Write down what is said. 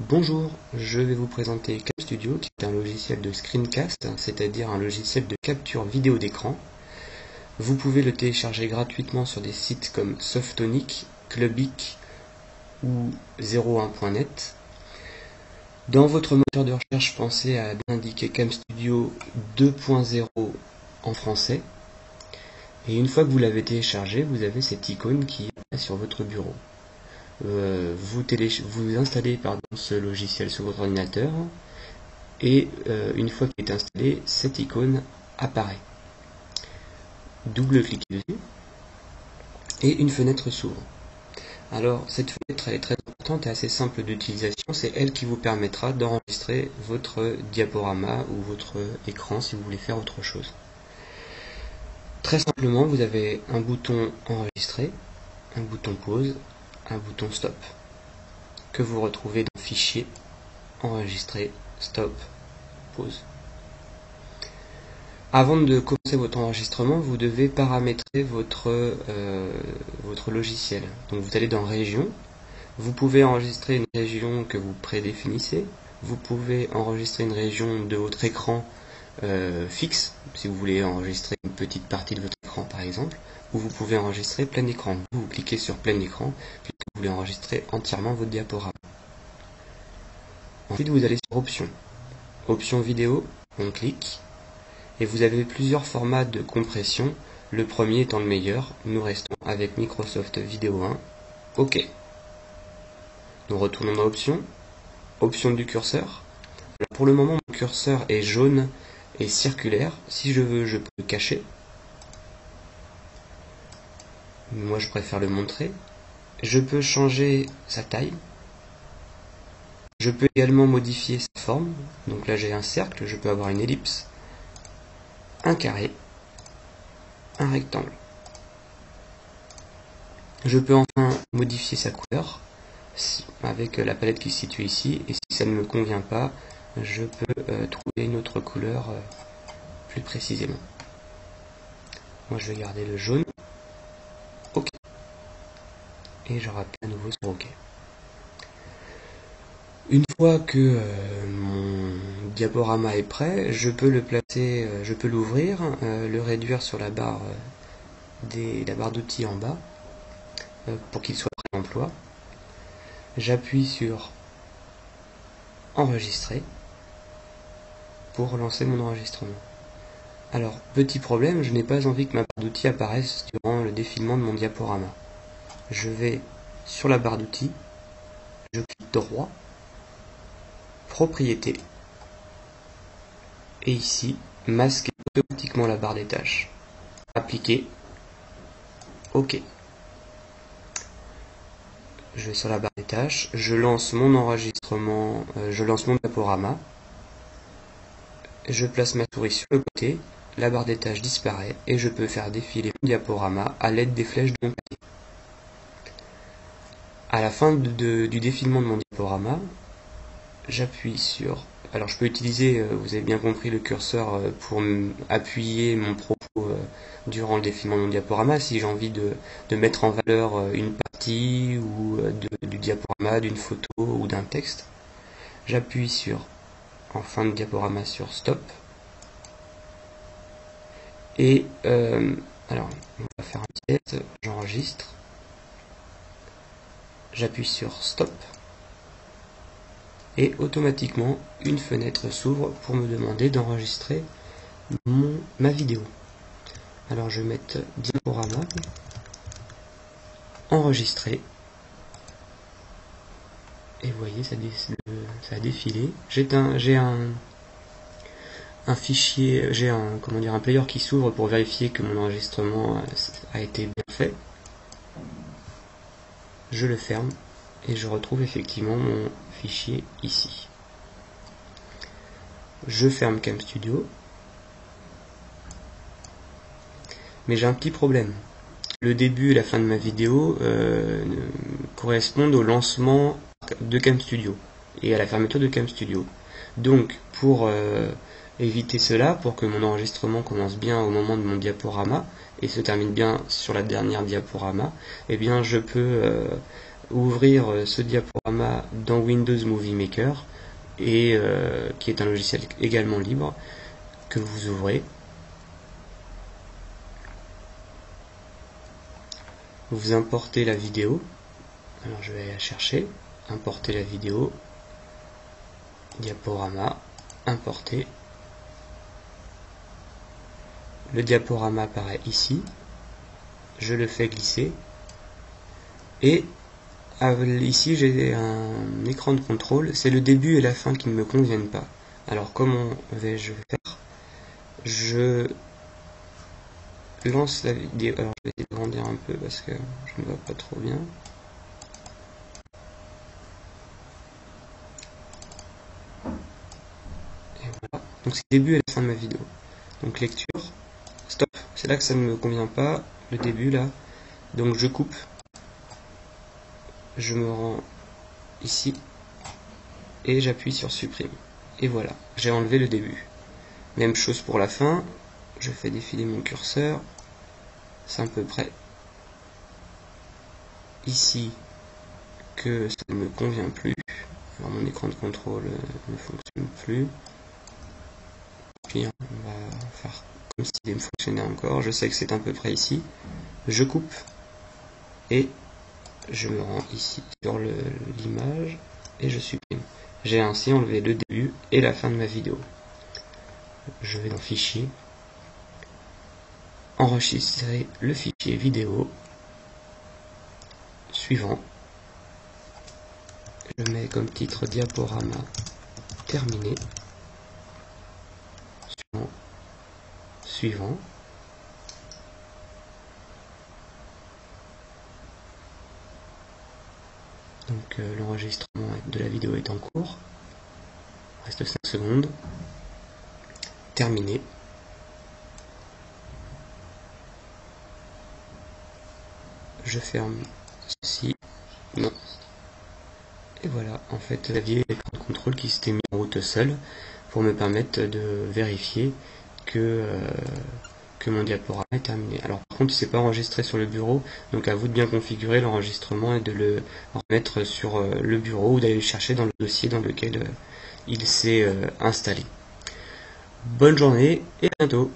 Bonjour, je vais vous présenter CamStudio qui est un logiciel de screencast, c'est-à-dire un logiciel de capture vidéo d'écran. Vous pouvez le télécharger gratuitement sur des sites comme Softonic, Clubic ou 01.net. Dans votre moteur de recherche, pensez à bien indiquer CamStudio 2.0 en français. Et une fois que vous l'avez téléchargé, vous avez cette icône qui est sur votre bureau. Vous installez ce logiciel sur votre ordinateur et une fois qu'il est installé, cette icône apparaît. Double-cliquez dessus et une fenêtre s'ouvre. Alors cette fenêtre elle est très importante et assez simple d'utilisation, c'est elle qui vous permettra d'enregistrer votre diaporama ou votre écran si vous voulez faire autre chose. Très simplement, vous avez un bouton enregistrer, un bouton pause, un bouton stop, que vous retrouvez dans Fichier, Enregistrer, Stop, Pause. Avant de commencer votre enregistrement, vous devez paramétrer votre logiciel. Donc vous allez dans Région, vous pouvez enregistrer une région que vous prédéfinissez, vous pouvez enregistrer une région de votre écran fixe, si vous voulez enregistrer une petite partie de votre écran par exemple, ou vous pouvez enregistrer plein écran. Vous cliquez sur plein écran, puis vous voulez enregistrer entièrement votre diaporama. Ensuite vous allez sur Options. Options vidéo, on clique, et vous avez plusieurs formats de compression, le premier étant le meilleur. Nous restons avec Microsoft Video 1, OK. Nous retournons dans Options, Options du curseur. Alors pour le moment mon curseur est jaune et circulaire, si je veux je peux le cacher. Moi je préfère le montrer. Je peux changer sa taille. Je peux également modifier sa forme. Donc là j'ai un cercle, je peux avoir une ellipse, un carré, un rectangle. Je peux enfin modifier sa couleur avec la palette qui se situe ici, et si ça ne me convient pas, je peux trouver une autre couleur plus précisément. Moi je vais garder le jaune. OK. Et je rappelle à nouveau sur OK. Une fois que mon diaporama est prêt, je peux le placer, je peux l'ouvrir, le réduire sur la barre d'outils en bas pour qu'il soit prêt à l'emploi. J'appuie sur Enregistrer pour lancer mon enregistrement. Alors, petit problème, je n'ai pas envie que ma barre d'outils apparaisse durant le défilement de mon diaporama. Je vais sur la barre d'outils, je clique droit, Propriétés, et ici, masquer automatiquement la barre des tâches. Appliquer, OK. Je vais sur la barre des tâches, je lance mon enregistrement, je lance mon diaporama, je place ma souris sur le côté, la barre des tâches disparaît et je peux faire défiler mon diaporama à l'aide des flèches de mon clavier. À la fin du défilement de mon diaporama, j'appuie sur... Alors je peux utiliser, vous avez bien compris, le curseur pour appuyer mon propos durant le défilement de mon diaporama, si j'ai envie de mettre en valeur une partie ou du diaporama, d'une photo ou d'un texte. J'appuie sur, en fin de diaporama, sur Stop. Et alors, on va faire un test, j'enregistre. J'appuie sur Stop. Et automatiquement, une fenêtre s'ouvre pour me demander d'enregistrer ma vidéo. Alors je vais mettre diaporama, enregistrer. Et vous voyez, ça a défilé. J'ai un fichier, j'ai un player qui s'ouvre pour vérifier que mon enregistrement a été bien fait. Je le ferme et je retrouve effectivement mon fichier ici. Je ferme CamStudio. Mais j'ai un petit problème. Le début et la fin de ma vidéo correspondent au lancement de CamStudio et à la fermeture de CamStudio. Donc pour éviter cela, pour que mon enregistrement commence bien au moment de mon diaporama et se termine bien sur la dernière diaporama, eh bien je peux ouvrir ce diaporama dans Windows Movie Maker, et qui est un logiciel également libre que vous ouvrez. Vous importez la vidéo. Alors je vais la chercher. Importer la vidéo. Diaporama. Importer. Le diaporama apparaît ici. Je le fais glisser. Et ici j'ai un écran de contrôle. C'est le début et la fin qui ne me conviennent pas. Alors comment vais-je faire? Je lance la vidéo. Alors je vais essayer de grandir un peu parce que je ne vois pas trop bien. Et voilà. Donc c'est le début et la fin de ma vidéo. Donc lecture. Stop. C'est là que ça ne me convient pas. Le début là. Donc je coupe. Je me rends ici. Et j'appuie sur supprime. Et voilà. J'ai enlevé le début. Même chose pour la fin. Je fais défiler mon curseur. C'est à peu près ici que ça ne me convient plus. Alors mon écran de contrôle ne fonctionne plus. Puis on va faire comme s'il fonctionnait encore. Je sais que c'est à peu près ici. Je coupe et je me rends ici sur l'image et je supprime. J'ai ainsi enlevé le début et la fin de ma vidéo. Je vais dans Fichier, enregistrer le fichier vidéo. Suivant. Je mets comme titre diaporama terminé. Suivant. Donc l'enregistrement de la vidéo est en cours. Il reste 5 secondes. Terminé. Je ferme ceci. Non. Et voilà, en fait, l'aviez l'écran de contrôle qui s'était mis en route seul pour me permettre de vérifier que mon diaporama est terminé. Alors par contre, il ne s'est pas enregistré sur le bureau, donc à vous de bien configurer l'enregistrement et de le remettre sur le bureau ou d'aller le chercher dans le dossier dans lequel il s'est installé. Bonne journée et à bientôt.